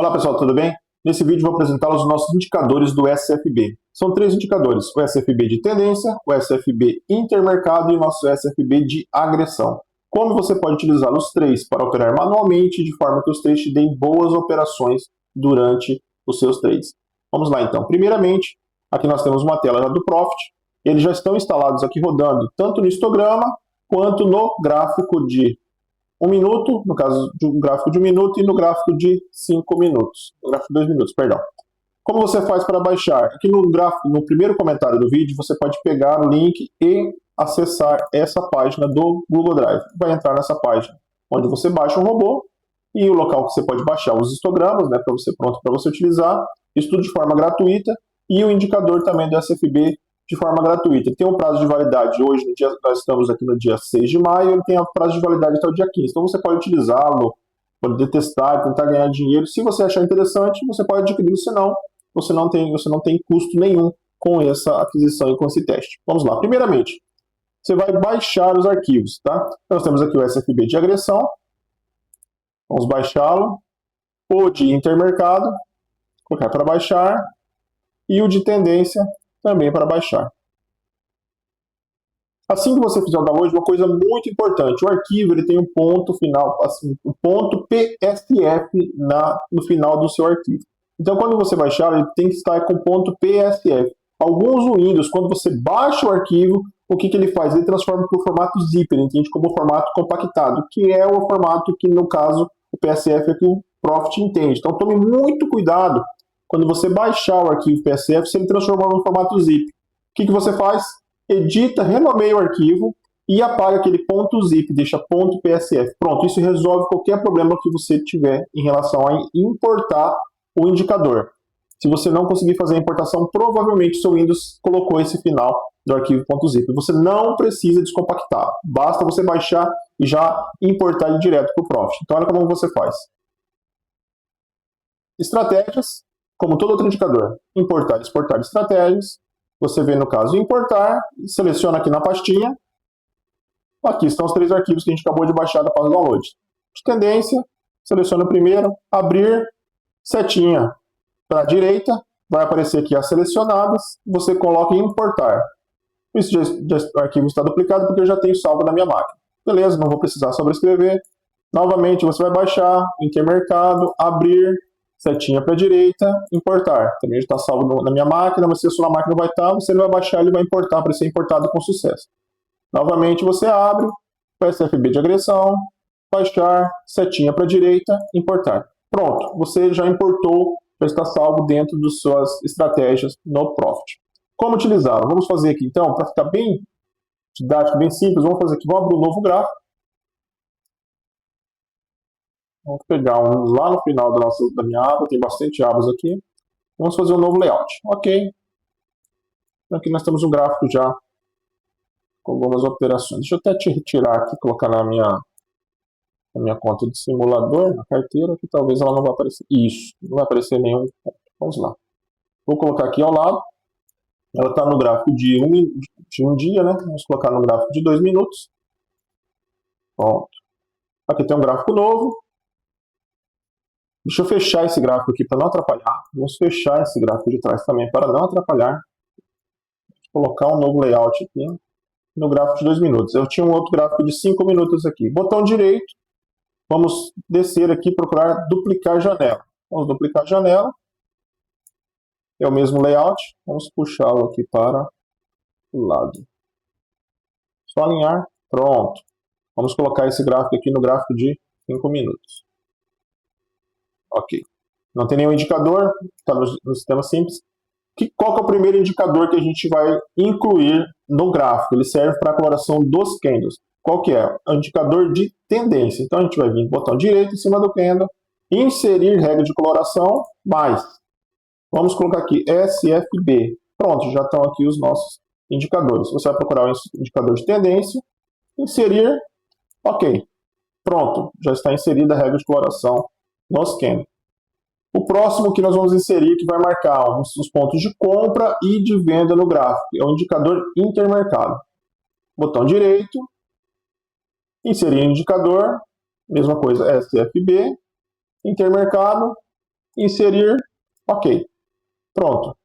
Olá pessoal, tudo bem? Nesse vídeo vou apresentar os nossos indicadores do SFB. São três indicadores, o SFB de tendência, o SFB intermercado e o nosso SFB de agressão. Como você pode utilizar os três para operar manualmente, de forma que os três te deem boas operações durante os seus trades. Vamos lá então. Primeiramente, aqui nós temos uma tela já do Profit. Eles já estão instalados aqui rodando tanto no histograma quanto no gráfico de 1 minuto, no caso do gráfico de 1 minuto, e no gráfico de 5 minutos. No gráfico de 2 minutos, perdão. Como você faz para baixar? Aqui no gráfico, no primeiro comentário do vídeo, você pode pegar o link e acessar essa página do Google Drive. Vai entrar nessa página, onde você baixa um robô e o local que você pode baixar os histogramas, né, para você pronto para você utilizar, isso tudo de forma gratuita, e o indicador também do SFB de forma gratuita. Ele tem um prazo de validade hoje, nós estamos aqui no dia 6 de maio, ele tem um prazo de validade até o dia 15. Então você pode utilizá-lo, pode testar, tentar ganhar dinheiro. Se você achar interessante, você pode adquirir, senão você não tem custo nenhum com essa aquisição e com esse teste. Vamos lá. Primeiramente, você vai baixar os arquivos, tá? Nós temos aqui o SFB de agressão. Vamos baixá-lo. O de intermercado, colocar para baixar. E o de tendência, também para baixar. Assim que você fizer o download, uma coisa muito importante, o arquivo ele tem um ponto final, assim, um ponto PSF no final do seu arquivo. Então quando você baixar, ele tem que estar com ponto PSF. Alguns Windows, quando você baixa o arquivo, o que ele faz? Ele transforma para o formato zip, ele entende como formato compactado, que é o formato que, no caso, o PSF é que o Profit entende. Então tome muito cuidado quando você baixar o arquivo PSF, se ele transformar no formato zip. O que você faz? Edita, renomeia o arquivo e apaga aquele ponto zip, deixa ponto PSF. Pronto, isso resolve qualquer problema que você tiver em relação a importar o indicador. Se você não conseguir fazer a importação, provavelmente o seu Windows colocou esse final do arquivo .zip. Você não precisa descompactar, basta você baixar e já importar ele direto para o Profit. Então olha como você faz. Estratégias. Como todo outro indicador, importar e exportar estratégias. Você vem no caso importar, seleciona aqui na pastinha. Aqui estão os três arquivos que a gente acabou de baixar da pasta do download. De tendência, seleciona o primeiro, abrir, setinha para a direita, vai aparecer aqui as selecionadas, você coloca em importar. Isso o arquivo está duplicado porque eu já tenho salvo na minha máquina. Beleza, não vou precisar sobrescrever. Novamente você vai baixar, intermercado, abrir, setinha para a direita, importar. Também está salvo na minha máquina, mas se a sua máquina vai estar, você vai baixar, ele vai importar para ser importado com sucesso. Novamente você abre, o SFB de agressão, baixar, setinha para a direita, importar. Pronto, você já importou, já está salvo dentro das suas estratégias no Profit. Como utilizá-lo? Vamos fazer aqui então, para ficar bem didático, bem simples, vamos fazer aqui, vamos abrir um novo gráfico. Vamos pegar lá no final da minha aba, tem bastante abas aqui. Vamos fazer um novo layout. Ok. Aqui nós temos um gráfico já com algumas operações. Deixa eu até te retirar aqui, colocar na minha conta de simulador, na carteira, que talvez ela não vai aparecer. Isso, não vai aparecer nenhum. Vamos lá. Vou colocar aqui ao lado. Ela está no gráfico de um dia, né? Vamos colocar no gráfico de 2 minutos. Pronto. Aqui tem um gráfico novo. Deixa eu fechar esse gráfico aqui para não atrapalhar. Vamos fechar esse gráfico de trás também para não atrapalhar. Vou colocar um novo layout aqui no gráfico de 2 minutos. Eu tinha um outro gráfico de 5 minutos aqui. Botão direito. Vamos descer aqui e procurar duplicar janela. Vamos duplicar janela. É o mesmo layout. Vamos puxá-lo aqui para o lado. Só alinhar. Pronto. Vamos colocar esse gráfico aqui no gráfico de 5 minutos. Ok. Não tem nenhum indicador, está no sistema simples. Qual que é o primeiro indicador que a gente vai incluir no gráfico? Ele serve para a coloração dos candles. Qual que é? O indicador de tendência. Então a gente vai vir no botão direito em cima do candle, inserir regra de coloração, mais. Vamos colocar aqui SFB. Pronto, já estão aqui os nossos indicadores. Você vai procurar o indicador de tendência, inserir, ok. Pronto, já está inserida a regra de coloração nos candles. O próximo que nós vamos inserir, que vai marcar os pontos de compra e de venda no gráfico, é o indicador intermercado. Botão direito, inserir indicador, mesma coisa, SFB, intermercado, inserir, ok, pronto.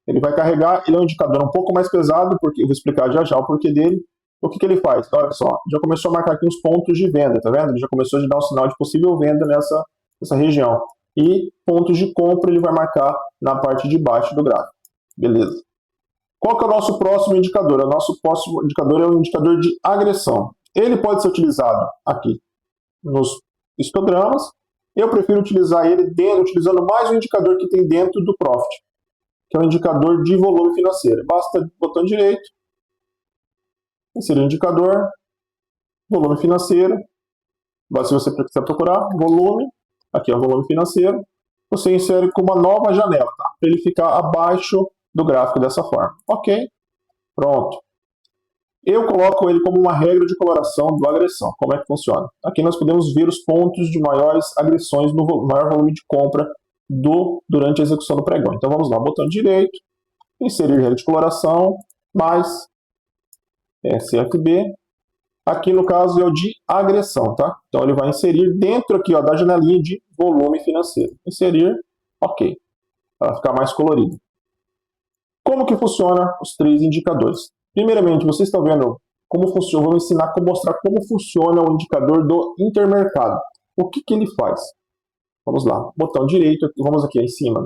Ele vai carregar, ele é um indicador um pouco mais pesado, porque eu vou explicar já já o porquê dele. O que ele faz? Olha só, já começou a marcar aqui uns pontos de venda, tá vendo? Ele já começou a dar um sinal de possível venda nessa região. E pontos de compra ele vai marcar na parte de baixo do gráfico. Beleza. Qual que é o nosso próximo indicador? O nosso próximo indicador é o indicador de agressão. Ele pode ser utilizado aqui nos histogramas. Eu prefiro utilizar ele utilizando mais um indicador que tem dentro do Profit, que é o indicador de volume financeiro. Basta botão direito, inserir o indicador, volume financeiro. Se você precisar procurar, volume, aqui é o volume financeiro. Você insere com uma nova janela, tá? Para ele ficar abaixo do gráfico dessa forma. Ok, pronto. Eu coloco ele como uma regra de coloração do agressão. Como é que funciona? Aqui nós podemos ver os pontos de maiores agressões no maior volume de compra durante a execução do pregão. Então vamos lá, botão direito, inserir regra de coloração, mais CFB. Aqui no caso é o de agressão, tá? Então ele vai inserir dentro aqui, ó, da janelinha de volume financeiro. Inserir, ok, para ficar mais colorido. Como que funciona os três indicadores? Primeiramente, vocês estão vendo como funciona, vou ensinar como mostrar como funciona o indicador do intermercado. O que ele faz? Vamos lá, botão direito, vamos aqui em cima,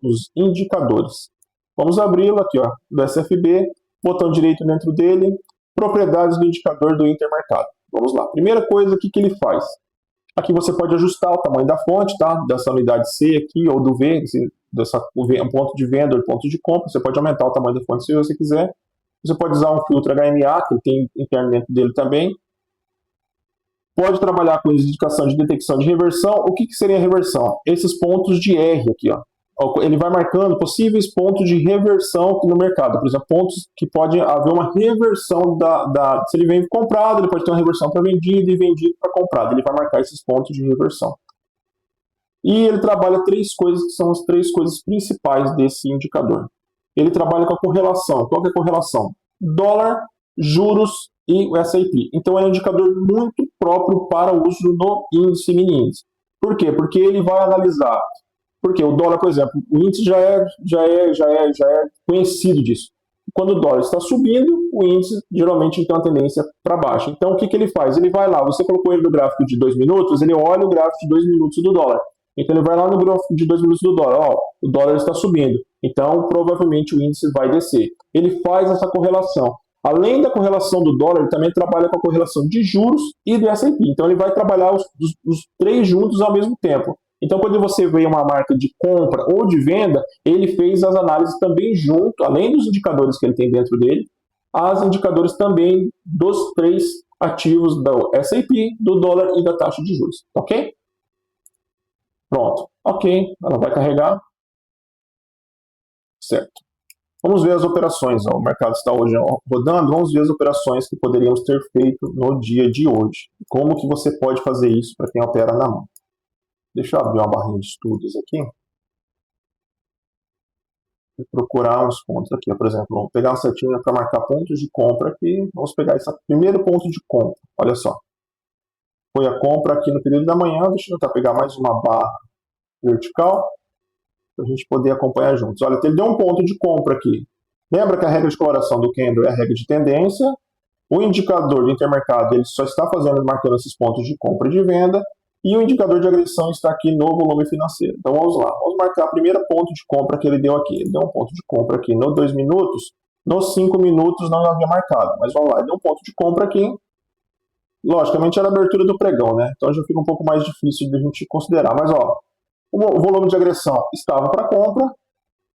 nos indicadores. Vamos abri-lo aqui, ó, do SFB, botão direito dentro dele, propriedades do indicador do intermercado. Vamos lá, primeira coisa, o que ele faz? Aqui você pode ajustar o tamanho da fonte, tá? Dessa unidade C aqui, ou do V, um ponto de venda ou ponto de compra. Você pode aumentar o tamanho da fonte se você quiser. Você pode usar um filtro HMA, que tem interno dentro dele também. Pode trabalhar com indicação de detecção de reversão. O que seria reversão? Esses pontos de R aqui, ó. Ele vai marcando possíveis pontos de reversão no mercado. Por exemplo, pontos que pode haver uma reversão se ele vem comprado, ele pode ter uma reversão para vendido e vendido para comprado. Ele vai marcar esses pontos de reversão. E ele trabalha três coisas que são as três coisas principais desse indicador. Ele trabalha com a correlação. Qual que é a correlação? Dólar, juros e o SAP. Então é um indicador muito próprio para o uso no índice mini índice. Por quê? Porque ele vai analisar. Porque o dólar, por exemplo, o índice já é conhecido disso. Quando o dólar está subindo, o índice geralmente tem uma tendência para baixo. Então o que ele faz? Ele vai lá, você colocou ele no gráfico de 2 minutos, ele olha o gráfico de 2 minutos do dólar. Então ele vai lá no gráfico de 2 minutos do dólar, ó, o dólar está subindo, então provavelmente o índice vai descer. Ele faz essa correlação. Além da correlação do dólar, ele também trabalha com a correlação de juros e do S&P. Então ele vai trabalhar os três juntos ao mesmo tempo. Então quando você vê uma marca de compra ou de venda, ele fez as análises também junto, além dos indicadores que ele tem dentro dele, as indicadores também dos três ativos do S&P, do dólar e da taxa de juros. Ok? Pronto, ok, ela vai carregar, certo. Vamos ver as operações, ó. O mercado está hoje rodando, vamos ver as operações que poderíamos ter feito no dia de hoje. Como que você pode fazer isso para quem opera na mão? Deixa eu abrir uma barrinha de estudos aqui. E procurar uns pontos aqui, por exemplo, vamos pegar uma setinha para marcar pontos de compra aqui, vamos pegar esse primeiro ponto de compra, olha só. Foi a compra aqui no período da manhã, deixa eu tentar pegar mais uma barra vertical, para a gente poder acompanhar juntos. Olha, ele deu um ponto de compra aqui. Lembra que a regra de coloração do candle é a regra de tendência. O indicador de intermercado ele só está marcando esses pontos de compra e de venda. E o indicador de agressão está aqui no volume financeiro. Então vamos lá. Vamos marcar o primeiro ponto de compra que ele deu aqui. Ele deu um ponto de compra aqui no 2 minutos. Nos 5 minutos não havia marcado. Mas vamos lá. Ele deu um ponto de compra aqui. Logicamente era a abertura do pregão, né? Então já fica um pouco mais difícil de a gente considerar. Mas ó, o volume de agressão estava para compra,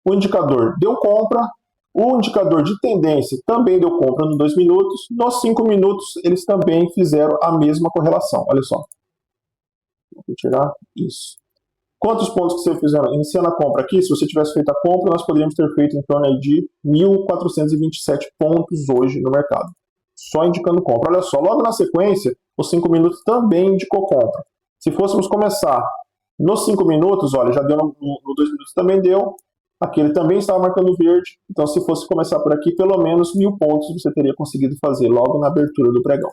o indicador deu compra, o indicador de tendência também deu compra nos 2 minutos, nos 5 minutos eles também fizeram a mesma correlação. Olha só. Vou tirar isso. Quantos pontos que você fizer iniciando a compra aqui? Se você tivesse feito a compra, nós poderíamos ter feito em torno de 1.427 pontos hoje no mercado. Só indicando compra. Olha só, logo na sequência, os 5 minutos também indicou compra. Se fôssemos começar nos 5 minutos, olha, já deu no 2 minutos também deu. Aqui ele também estava marcando verde. Então, se fosse começar por aqui, pelo menos 1.000 pontos você teria conseguido fazer logo na abertura do pregão.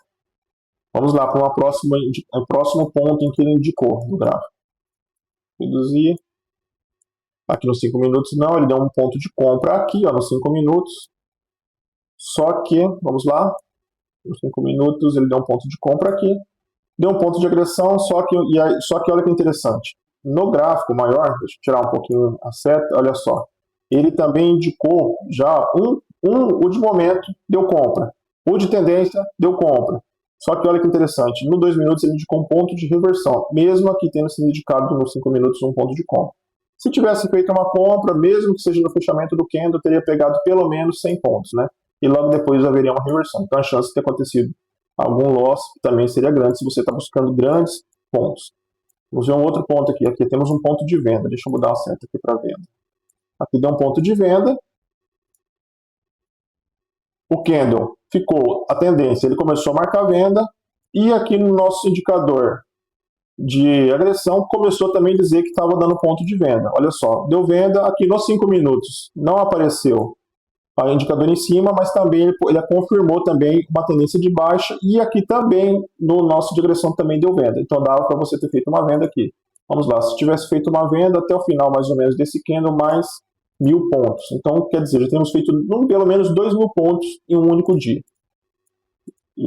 Vamos lá para o próximo ponto em que ele indicou no gráfico. reduzir. Aqui nos 5 minutos não, ele deu um ponto de compra aqui, ó, nos 5 minutos. Só que, vamos lá, nos 5 minutos ele deu um ponto de compra aqui. Deu um ponto de agressão, só que olha que interessante. No gráfico maior, deixa eu tirar um pouquinho a seta, olha só. Ele também indicou já o de momento deu compra. O de tendência deu compra. Só que olha que interessante, no 2 minutos ele indicou um ponto de reversão, mesmo aqui tendo sido indicado nos 5 minutos um ponto de compra. Se tivesse feito uma compra, mesmo que seja no fechamento do candle, teria pegado pelo menos 100 pontos, né? E logo depois haveria uma reversão. Então a chance de ter acontecido algum loss também seria grande se você está buscando grandes pontos. Vamos ver um outro ponto aqui. Aqui temos um ponto de venda. Deixa eu mudar a seta aqui para venda. Aqui deu um ponto de venda. O candle ficou a tendência, ele começou a marcar venda. E aqui no nosso indicador de agressão começou também a dizer que estava dando ponto de venda. Olha só, deu venda aqui nos 5 minutos. Não apareceu o indicador em cima, mas também ele confirmou também uma tendência de baixa, e aqui também no nosso de agressão também deu venda, então dava para você ter feito uma venda aqui. Vamos lá, se tivesse feito uma venda até o final mais ou menos desse candle, mais 1.000 pontos, então quer dizer, já temos feito pelo menos 2.000 pontos em um único dia. E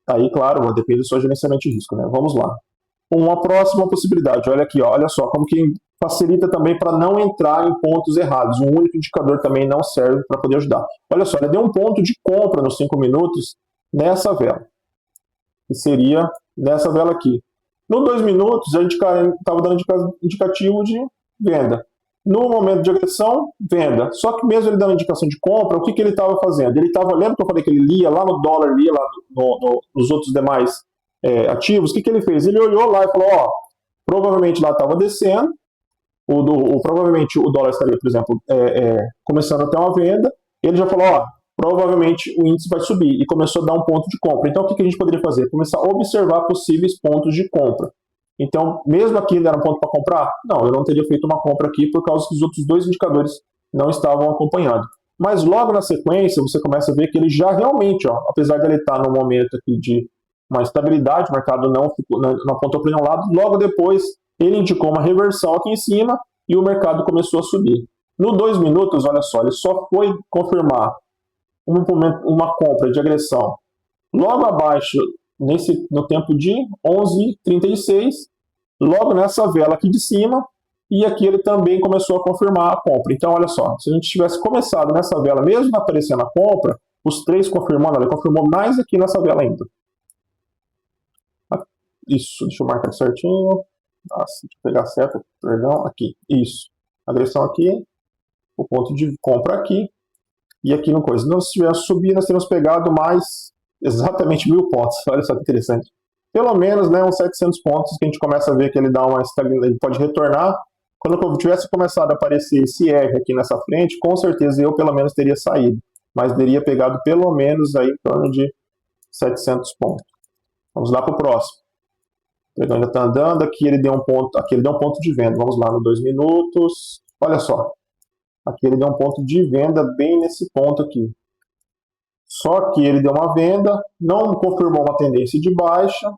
aí, claro, depende do seu gerenciamento de risco, né? Vamos lá. Uma próxima possibilidade, olha aqui, ó, olha só, como que facilita também para não entrar em pontos errados. Um único indicador também não serve para poder ajudar. Olha só, ele deu um ponto de compra nos 5 minutos nessa vela, que seria nessa vela aqui. No 2 minutos, a gente estava dando indicativo de venda. No momento de agressão, venda. Só que mesmo ele dando indicação de compra, o que ele estava fazendo? Ele estava, lembra que eu falei que ele lia lá no dólar, lia lá nos outros demais ativos? O que ele fez? Ele olhou lá e falou, ó, provavelmente lá estava descendo, provavelmente o dólar estaria, por exemplo, começando a ter uma venda, ele já falou, ó, provavelmente o índice vai subir, e começou a dar um ponto de compra. Então, o que a gente poderia fazer? Começar a observar possíveis pontos de compra. Então, mesmo aqui ele era um ponto para comprar? Não, eu não teria feito uma compra aqui por causa que os outros dois indicadores não estavam acompanhando. Mas logo na sequência, você começa a ver que ele já realmente, ó, apesar de ele estar no momento aqui de uma estabilidade, o mercado não apontou para nenhum lado, logo depois ele indicou uma reversão aqui em cima e o mercado começou a subir. No 2 minutos, olha só, ele só foi confirmar uma compra de agressão logo abaixo, no tempo de 11h36, logo nessa vela aqui de cima, e aqui ele também começou a confirmar a compra. Então, olha só, se a gente tivesse começado nessa vela, mesmo aparecendo a compra, os três confirmando, ele confirmou mais aqui nessa vela ainda. Isso, deixa eu marcar certinho. Nossa, deixa eu pegar a seta, perdão, aqui, isso. Agressão aqui, o ponto de compra aqui, e aqui no coisa. Então, se tivesse subido, nós teríamos pegado mais exatamente 1.000 pontos. Olha só que interessante. Pelo menos, né, uns 700 pontos que a gente começa a ver que ele dá uma estagnação, ele pode retornar. Quando eu tivesse começado a aparecer esse R aqui nessa frente, com certeza eu pelo menos teria saído, mas teria pegado pelo menos aí em torno de 700 pontos. Vamos lá para o próximo. Ele ainda está andando, aqui ele deu um ponto de venda. Vamos lá no 2 minutos. Olha só, aqui ele deu um ponto de venda bem nesse ponto aqui. Só que ele deu uma venda, não confirmou uma tendência de baixa,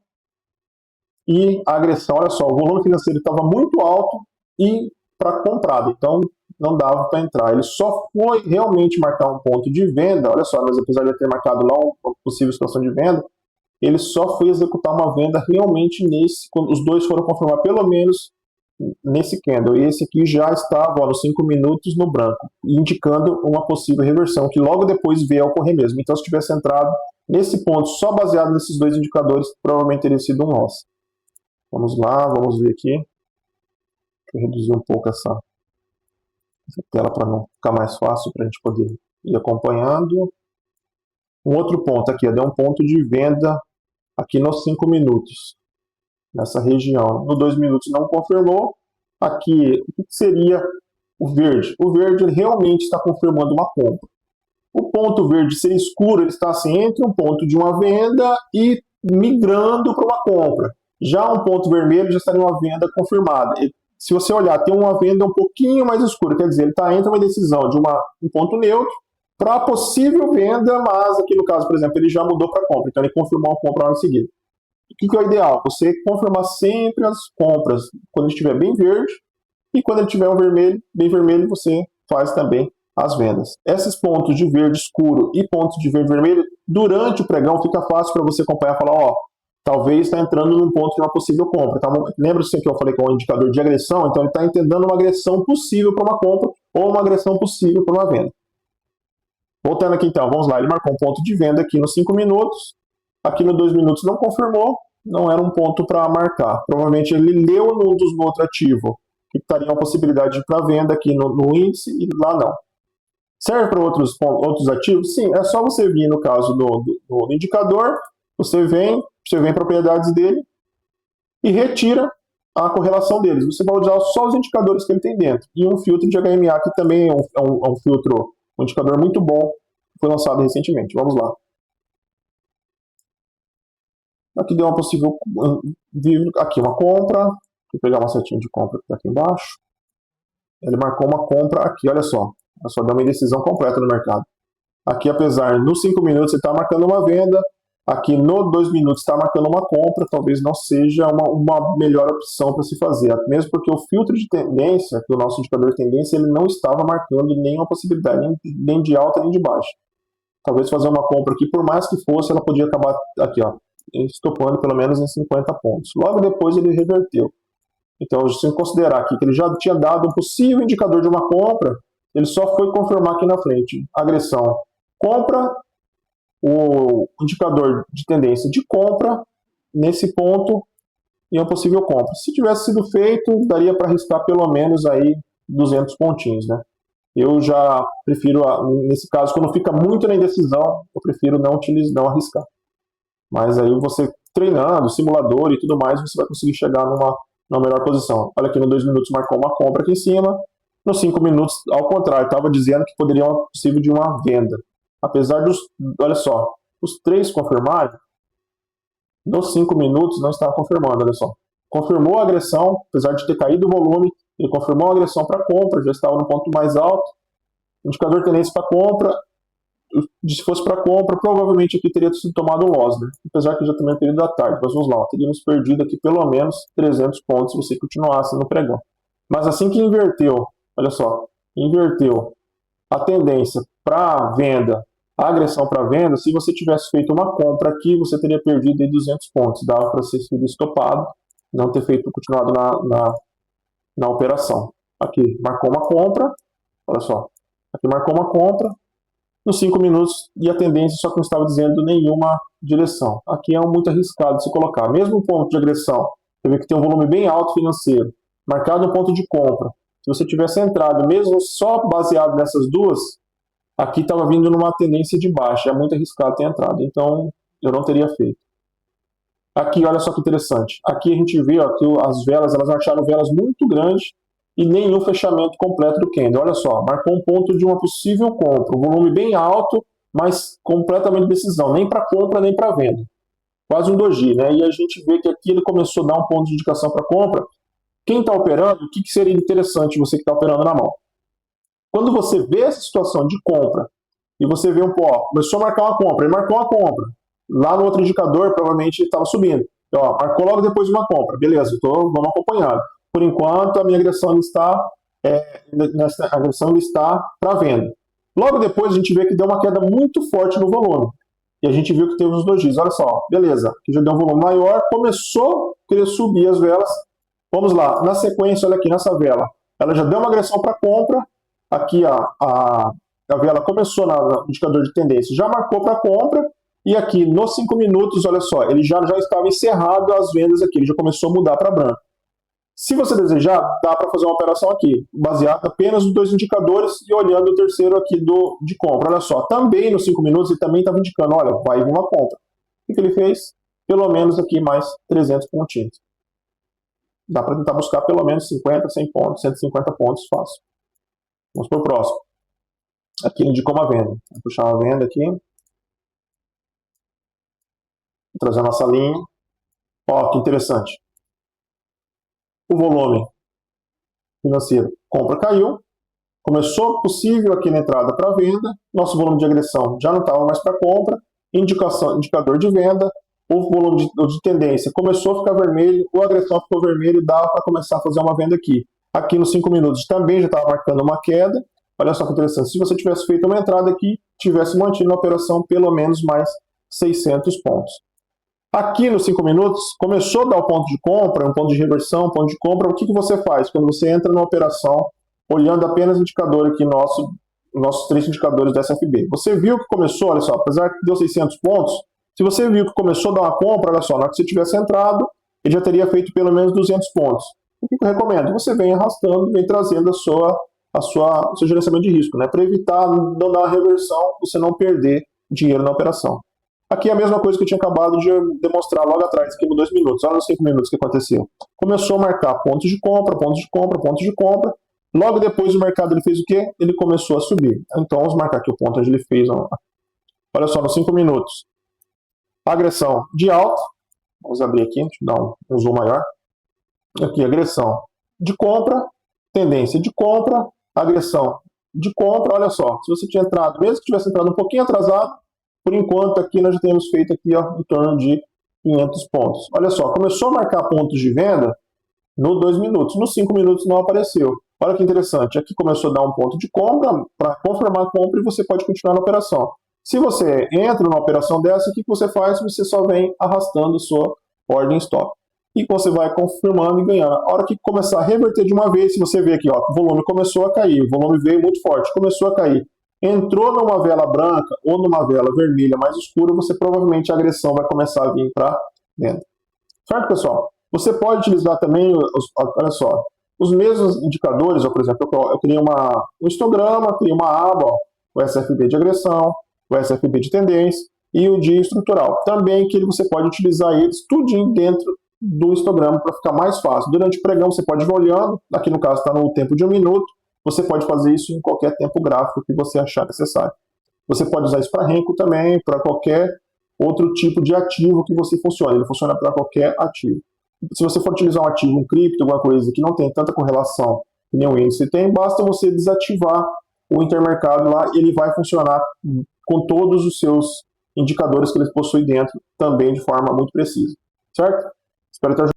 e a agressão, olha só, o volume financeiro estava muito alto e para comprado, então não dava para entrar. Ele só foi realmente marcar um ponto de venda, olha só, mas apesar de ter marcado lá uma possível situação de venda, ele só foi executar uma venda realmente quando os dois foram confirmar pelo menos nesse candle. E esse aqui já estava nos 5 minutos no branco, indicando uma possível reversão, que logo depois veio a ocorrer mesmo. Então, se tivesse entrado nesse ponto, só baseado nesses dois indicadores, provavelmente teria sido um loss. Vamos lá, vamos ver aqui. Vou reduzir um pouco essa tela para não ficar mais fácil para a gente poder ir acompanhando. Um outro ponto aqui, deu um ponto de venda aqui nos 5 minutos, nessa região. No 2 minutos não confirmou. Aqui, o que seria o verde? O verde realmente está confirmando uma compra. O ponto verde ser escuro, ele está assim, entre um ponto de uma venda e migrando para uma compra. Já um ponto vermelho já estaria uma venda confirmada. Se você olhar, tem uma venda um pouquinho mais escura, quer dizer, ele está entre uma decisão de um ponto neutro para a possível venda, mas aqui no caso, por exemplo, ele já mudou para compra, então ele confirmou a compra lá em seguida. O que é o ideal? Você confirmar sempre as compras quando estiver bem verde E quando ele tiver um vermelho, bem vermelho, você faz também as vendas. Esses pontos de verde escuro e pontos de verde vermelho, durante o pregão fica fácil para você acompanhar e falar, ó, talvez está entrando num ponto de uma possível compra. Tá? Lembra-se que eu falei que é um indicador de agressão? Então ele está entendendo uma agressão possível para uma compra ou uma agressão possível para uma venda. Voltando aqui então, vamos lá, ele marcou um ponto de venda aqui nos 5 minutos, aqui nos 2 minutos não confirmou, não era um ponto para marcar. Provavelmente ele leu num dos no outro ativo, que estaria uma possibilidade para venda aqui no índice e lá não. Serve para outros ativos? Sim, é só você vir no caso do indicador, você vem propriedades dele e retira a correlação deles. Você vai usar só os indicadores que ele tem dentro. E um filtro de HMA, que também é um filtro, um indicador muito bom, que foi lançado recentemente. Vamos lá. Aqui deu uma possível. Aqui uma compra. Vou pegar uma setinha de compra aqui embaixo. Ele marcou uma compra aqui, olha só. Deu uma indecisão completa no mercado. Aqui, apesar, nos 5 minutos ele está marcando uma venda. Aqui no 2 minutos está marcando uma compra, talvez não seja uma melhor opção para se fazer, mesmo porque o filtro de tendência, que o nosso indicador de tendência, ele não estava marcando nenhuma possibilidade, nem de alta nem de baixa. Talvez fazer uma compra aqui, por mais que fosse, ela podia acabar aqui, ó, estopando pelo menos em 50 pontos. Logo depois ele reverteu. Então, se considerar aqui que ele já tinha dado um possível indicador de uma compra, ele só foi confirmar aqui na frente. Agressão, compra, o indicador de tendência de compra nesse ponto e uma possível compra. Se tivesse sido feito, daria para arriscar pelo menos aí 200 pontinhos, né? Eu já prefiro, nesse caso, quando fica muito na indecisão, eu prefiro não arriscar. Mas aí você treinando, simulador e tudo mais, você vai conseguir chegar numa melhor posição. Olha aqui, no 2 minutos marcou uma compra aqui em cima, nos 5 minutos, ao contrário, estava dizendo que poderia ser possível de uma venda. Apesar olha só, os 3 confirmarem, nos 5 minutos não estava confirmando, olha só. Confirmou a agressão, apesar de ter caído o volume, ele confirmou a agressão para compra, já estava no ponto mais alto. Indicador de tendência para compra, se fosse para compra, provavelmente aqui teria sido tomado um loss, né? Apesar que já também é período da tarde, mas vamos lá, teríamos perdido aqui pelo menos 300 pontos se você continuasse no pregão. Mas assim que inverteu, olha só, inverteu a tendência para venda, a agressão para venda, se você tivesse feito uma compra aqui, você teria perdido aí 200 pontos, dava para ser sido estopado, não ter continuado na operação. Aqui, marcou uma compra, olha só, aqui marcou uma compra, nos 5 minutos, e a tendência só que não estava dizendo nenhuma direção. Aqui é muito arriscado se colocar. Mesmo o ponto de agressão, você vê que tem um volume bem alto financeiro, marcado um ponto de compra. Se você tivesse entrado, mesmo só baseado nessas duas, aqui estava vindo numa tendência de baixa. É muito arriscado ter entrado. Então, eu não teria feito. Aqui, olha só que interessante. Aqui a gente vê ó, que as velas, elas acharam velas muito grandes e nenhum fechamento completo do candle. Olha só, marcou um ponto de uma possível compra. Um volume bem alto, mas completamente decisão. Nem para compra, nem para venda. Quase um doji, né? E a gente vê que aqui ele começou a dar um ponto de indicação para compra. Quem está operando, o que seria interessante você que está operando na mão? Quando você vê essa situação de compra e você vê começou a marcar uma compra, ele marcou uma compra. Lá no outro indicador, provavelmente estava subindo. Ó, marcou logo depois de uma compra. Beleza, vamos acompanhando. Por enquanto, a minha agressão está para venda. Logo depois, a gente vê que deu uma queda muito forte no volume. E a gente viu que teve os dojis. Olha só, beleza, aqui já deu um volume maior, começou a querer subir as velas. Vamos lá, na sequência, olha aqui nessa vela. Ela já deu uma agressão para compra. Aqui a vela começou no indicador de tendência, já marcou para compra. E aqui nos 5 minutos, olha só, ele já estava encerrado as vendas aqui, ele já começou a mudar para branco. Se você desejar, dá para fazer uma operação aqui, baseada apenas nos 2 indicadores e olhando o terceiro aqui de compra. Olha só, também nos 5 minutos ele também estava indicando, olha, vai vir uma compra. O que ele fez? Pelo menos aqui mais 300 pontinhos. Dá para tentar buscar pelo menos 50, 100 pontos, 150 pontos fácil. Vamos para o próximo. Aqui indicou uma venda. Vou puxar uma venda aqui. Vou trazer a nossa linha. Ó, que interessante. O volume financeiro compra caiu. Começou possível aqui na entrada para venda. Nosso volume de agressão já não estava mais para compra. Indicador de venda. O volume de tendência começou a ficar vermelho. A agressão ficou vermelho. Dá para começar a fazer uma venda aqui. Aqui nos 5 minutos também já estava marcando uma queda. Olha só que interessante, se você tivesse feito uma entrada aqui, tivesse mantido a operação pelo menos mais 600 pontos. Aqui nos 5 minutos, começou a dar o ponto de compra, um ponto de reversão, um ponto de compra. O que você faz quando você entra numa operação, olhando apenas o indicador aqui, nossos 3 indicadores da SFB? Você viu que começou, olha só, apesar que deu 600 pontos, se você viu que começou a dar uma compra, olha só, na hora que você tivesse entrado, ele já teria feito pelo menos 200 pontos. O que eu recomendo? Você vem arrastando, vem trazendo o seu gerenciamento de risco, né? Para evitar não dar uma reversão, você não perder dinheiro na operação. Aqui é a mesma coisa que eu tinha acabado de demonstrar logo atrás, aqui nos 2 minutos. Olha nos 5 minutos o que aconteceu. Começou a marcar pontos de compra, pontos de compra, pontos de compra. Logo depois o mercado ele fez o quê? Ele começou a subir. Então vamos marcar aqui o ponto onde ele fez. Olha só, nos 5 minutos. Agressão de alta. Vamos abrir aqui, deixa eu dar um zoom maior. Aqui, agressão de compra, tendência de compra, agressão de compra. Olha só, se você tinha entrado, mesmo que tivesse entrado um pouquinho atrasado, por enquanto aqui nós já temos feito aqui, ó, em torno de 500 pontos. Olha só, começou a marcar pontos de venda nos 2 minutos, nos 5 minutos não apareceu. Olha que interessante, aqui começou a dar um ponto de compra para confirmar a compra e você pode continuar na operação. Se você entra numa operação dessa, o que você faz? Você só vem arrastando sua ordem stop. E você vai confirmando e ganhando. A hora que começar a reverter de uma vez, se você vê aqui, ó, o volume começou a cair, o volume veio muito forte, começou a cair. Entrou numa vela branca ou numa vela vermelha mais escura, você provavelmente a agressão vai começar a vir para dentro. Certo, pessoal? Você pode utilizar também, olha só, os mesmos indicadores, ó, por exemplo, eu criei um histograma, criei uma aba, ó, o SFB de agressão, o SFB de tendência e o de estrutural. Também que você pode utilizar eles tudinho dentro do histograma para ficar mais fácil. Durante o pregão você pode ir olhando, aqui no caso está no tempo de 1 minuto, você pode fazer isso em qualquer tempo gráfico que você achar necessário. Você pode usar isso para Renko também, para qualquer outro tipo de ativo que você funcione. Ele funciona para qualquer ativo. Se você for utilizar um ativo, um cripto, alguma coisa que não tem tanta correlação que nem o índice tem, basta você desativar o intermercado lá e ele vai funcionar com todos os seus indicadores que ele possui dentro, também de forma muito precisa. Certo? Espero ter